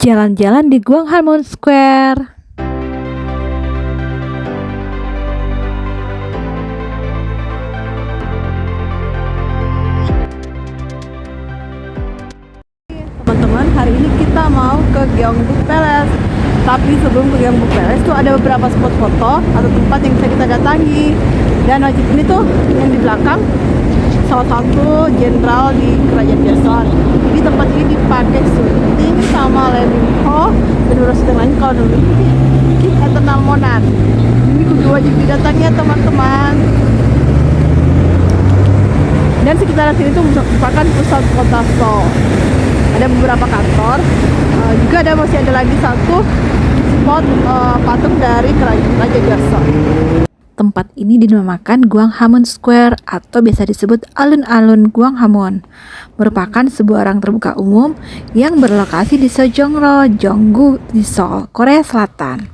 Jalan-jalan di Gwanghwamun Square. Teman-teman, hari ini kita mau ke Gyeongbuk Palace. Tapi sebelum ke Gyeongbuk Palace tuh ada beberapa spot foto atau tempat yang bisa kita datangi. Dan wajib ini tuh yang di belakang salah satu jenderal di kerajaan Joseon. Jadi tempat ini dipakai syuting sama Lee Min Ho dan beberapa syuting lain. Kalau dulu ini King Eternal Monarch. Ini kudu wajib didatangi ya teman-teman. Dan sekitar sini tuh merupakan pusat kota Seoul. Ada beberapa kantor, juga masih ada lagi satu spot patung dari Raja Joseon. Tempat ini dinamakan Gwanghwamun Square atau biasa disebut alun-alun Gwanghwamun. Merupakan sebuah ruang terbuka umum yang berlokasi di Sejongro, Jonggu di Seoul, Korea Selatan.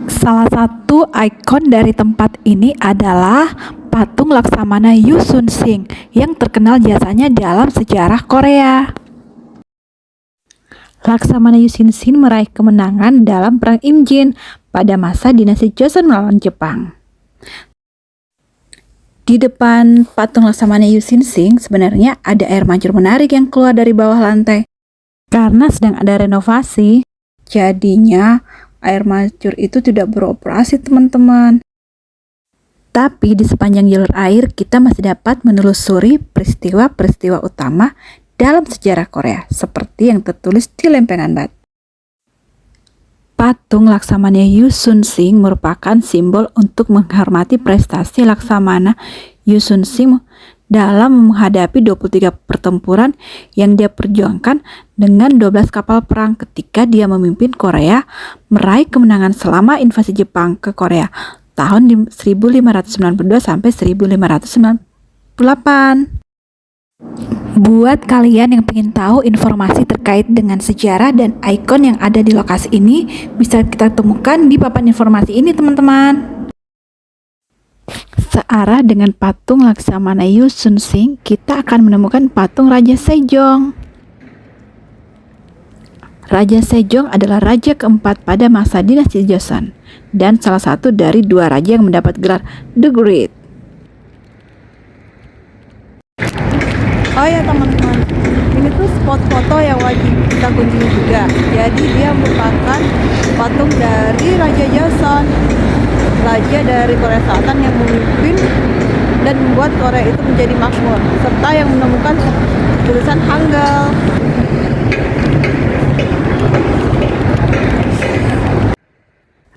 Salah satu ikon dari tempat ini adalah patung Laksamana Yu Sun Sing yang terkenal jasanya dalam sejarah Korea. Laksamana Yu Sun Sing meraih kemenangan dalam Perang Imjin pada masa dinasti Joseon melawan Jepang. Di depan patung Laksamana Yu Sun Sing sebenarnya ada air mancur menarik yang keluar dari bawah lantai. Karena sedang ada renovasi, jadinya air mancur itu tidak beroperasi teman-teman. Tapi di sepanjang jalur air kita masih dapat menelusuri peristiwa-peristiwa utama dalam sejarah Korea seperti yang tertulis di lempengan batu. Patung Laksamana Yu Sun Sing merupakan simbol untuk menghormati prestasi Laksamana Yu Sun Sing dalam menghadapi 23 pertempuran yang dia perjuangkan dengan 12 kapal perang ketika dia memimpin Korea meraih kemenangan selama invasi Jepang ke Korea tahun 1592 sampai 1598. Buat kalian yang ingin tahu informasi terkait dengan sejarah dan ikon yang ada di lokasi ini, bisa kita temukan di papan informasi ini teman-teman. Searah dengan patung Laksamana Yu Sun Sing, kita akan menemukan patung Raja Sejong. Raja Sejong adalah raja keempat pada masa dinasti Joseon dan salah satu dari dua raja yang mendapat gelar The Great. Oh ya teman-teman, ini tuh spot foto yang wajib kita kunjungi juga. Jadi dia merupakan patung dari Raja Joseon, raja dari Korea Selatan yang memimpin dan membuat Korea itu menjadi makmur, serta yang menemukan tulisan Hangul.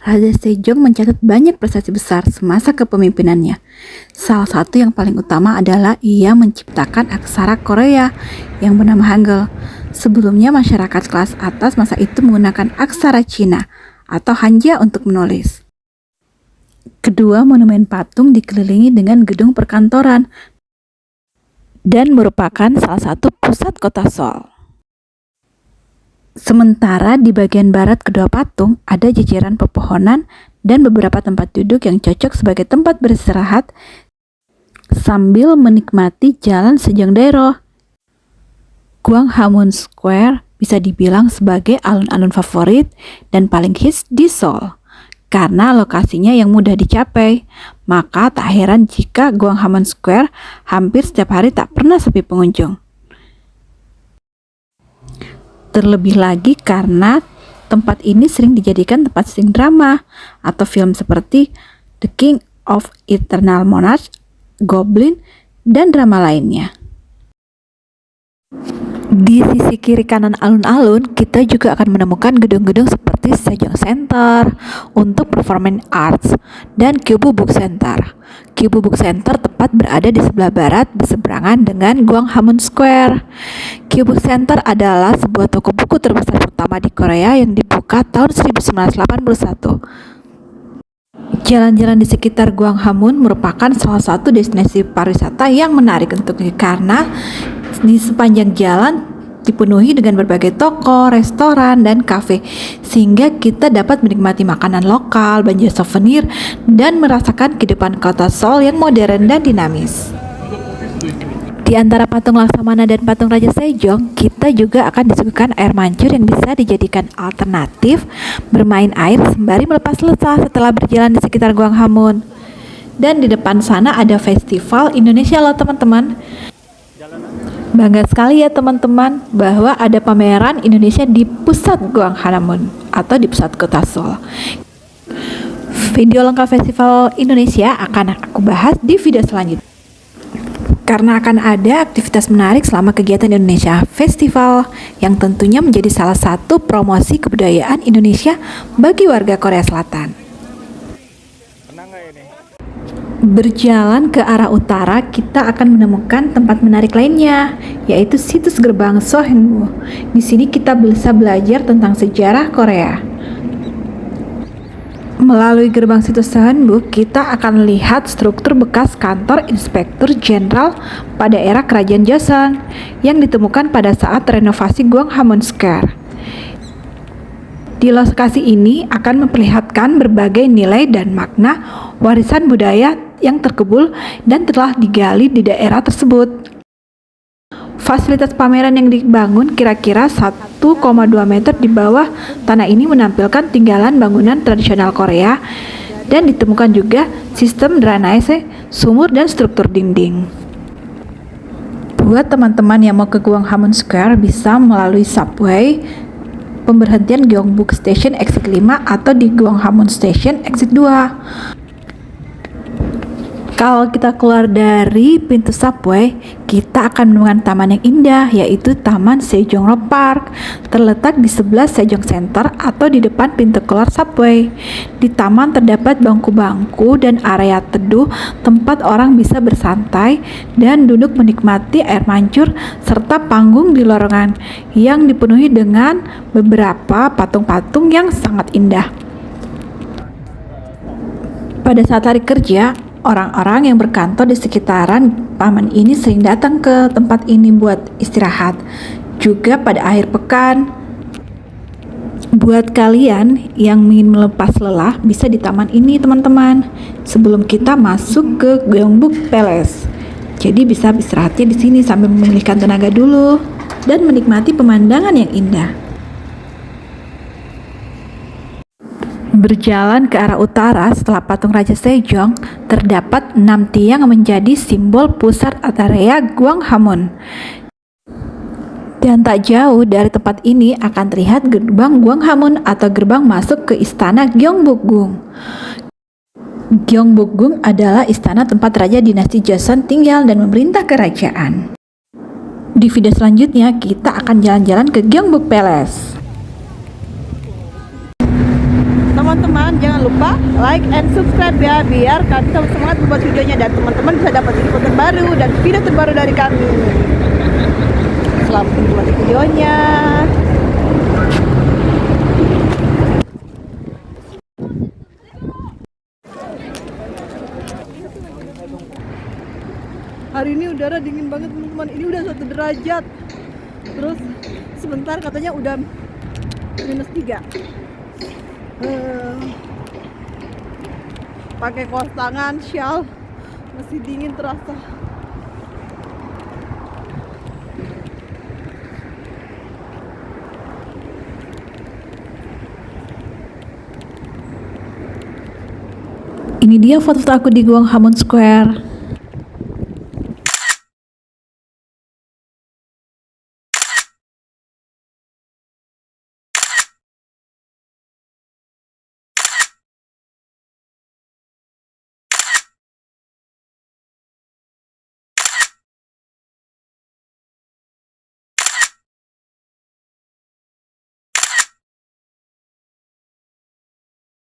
Raja Sejong mencatat banyak prestasi besar semasa kepemimpinannya. Salah satu yang paling utama adalah ia menciptakan aksara Korea yang bernama Hangul. Sebelumnya masyarakat kelas atas masa itu menggunakan aksara Cina atau Hanja untuk menulis. Kedua monumen patung dikelilingi dengan gedung perkantoran dan merupakan salah satu pusat kota Seoul. Sementara di bagian barat kedua patung ada jajaran pepohonan dan beberapa tempat duduk yang cocok sebagai tempat beristirahat sambil menikmati jalan Sejongdaeroh. Gwanghwamun Square bisa dibilang sebagai alun-alun favorit dan paling hits di Seoul karena lokasinya yang mudah dicapai. Maka tak heran jika Gwanghwamun Square hampir setiap hari tak pernah sepi pengunjung. Terlebih lagi karena tempat ini sering dijadikan tempat syuting drama atau film seperti The King of Eternal Monarch, Goblin, dan drama lainnya. Di sisi kiri kanan alun-alun, kita juga akan menemukan gedung-gedung seperti Sejong Center untuk Performing Arts dan Kyobu Book Center. Kyobu Book Center tepat berada di sebelah barat berseberangan dengan Gwanghwamun Square. Kyobu Book Center adalah sebuah toko buku terbesar pertama di Korea yang dibuka tahun 1981. Jalan-jalan di sekitar Gwanghwamun merupakan salah satu destinasi pariwisata yang menarik untuknya karena di sepanjang jalan dipenuhi dengan berbagai toko, restoran, dan kafe sehingga kita dapat menikmati makanan lokal, belanja souvenir, dan merasakan kehidupan kota Seoul yang modern dan dinamis. Di antara patung Laksamana dan patung Raja Sejong, kita juga akan disuguhkan air mancur yang bisa dijadikan alternatif bermain air sembari melepas lelah setelah berjalan di sekitar Gwanghwamun. Dan di depan sana ada festival Indonesia loh teman-teman. Bangga sekali ya teman-teman bahwa ada pameran Indonesia di pusat Gwanghwamun atau di pusat kota Seoul. Video lengkap Festival Indonesia akan aku bahas di video selanjutnya. Karena akan ada aktivitas menarik selama kegiatan Indonesia Festival yang tentunya menjadi salah satu promosi kebudayaan Indonesia bagi warga Korea Selatan. Berjalan ke arah utara, kita akan menemukan tempat menarik lainnya, yaitu situs gerbang Sohaeunbu. Di sini kita bisa belajar tentang sejarah Korea. Melalui gerbang situs Sohaeunbu, kita akan lihat struktur bekas kantor Inspektur Jenderal pada era Kerajaan Joseon yang ditemukan pada saat renovasi Gwanghwamun Square. Di lokasi ini akan memperlihatkan berbagai nilai dan makna warisan budaya yang terkubur dan telah digali di daerah tersebut. Fasilitas pameran yang dibangun kira-kira 1,2 meter di bawah tanah ini menampilkan tinggalan bangunan tradisional Korea dan ditemukan juga sistem drainase, sumur dan struktur dinding. Buat teman-teman yang mau ke Gwanghwamun Square bisa melalui subway pemberhentian Gyeongbuk Station exit 5 atau di Gwanghwamun Station exit 2. Kalau kita keluar dari pintu subway, kita akan menemukan taman yang indah, yaitu Taman Sejongro Park, terletak di sebelah Sejong Center atau di depan pintu keluar subway. Di taman terdapat bangku-bangku dan area teduh tempat orang bisa bersantai dan duduk menikmati air mancur serta panggung di lorong yang dipenuhi dengan beberapa patung-patung yang sangat indah. Pada saat hari kerja, orang-orang yang berkantor di sekitaran taman ini sering datang ke tempat ini buat istirahat. Juga pada akhir pekan, buat kalian yang ingin melepas lelah bisa di taman ini teman-teman. Sebelum kita masuk ke Gyeongbuk Palace, jadi bisa istirahatnya di sini sambil memulihkan tenaga dulu dan menikmati pemandangan yang indah. Berjalan ke arah utara setelah patung Raja Sejong, terdapat 6 tiang yang menjadi simbol pusat area Gwanghwamun. Dan tak jauh dari tempat ini akan terlihat gerbang Gwanghwamun atau gerbang masuk ke istana Gyeongbokgung. Gyeongbokgung adalah istana tempat Raja Dinasti Joseon tinggal dan memerintah kerajaan. Di video selanjutnya kita akan jalan-jalan ke Gyeongbuk Palace. Teman-teman jangan lupa like and subscribe ya, biar kami sama semangat membuat videonya dan teman-teman bisa dapat info terbaru dan video terbaru dari kami. Selamat menikmati videonya. Hari ini udara dingin banget teman-teman, ini udah 1 derajat. Terus sebentar katanya udah -3. Pakai kaos tangan, shawl, masih dingin terasa. Ini dia foto aku di Gwanghwamun Square.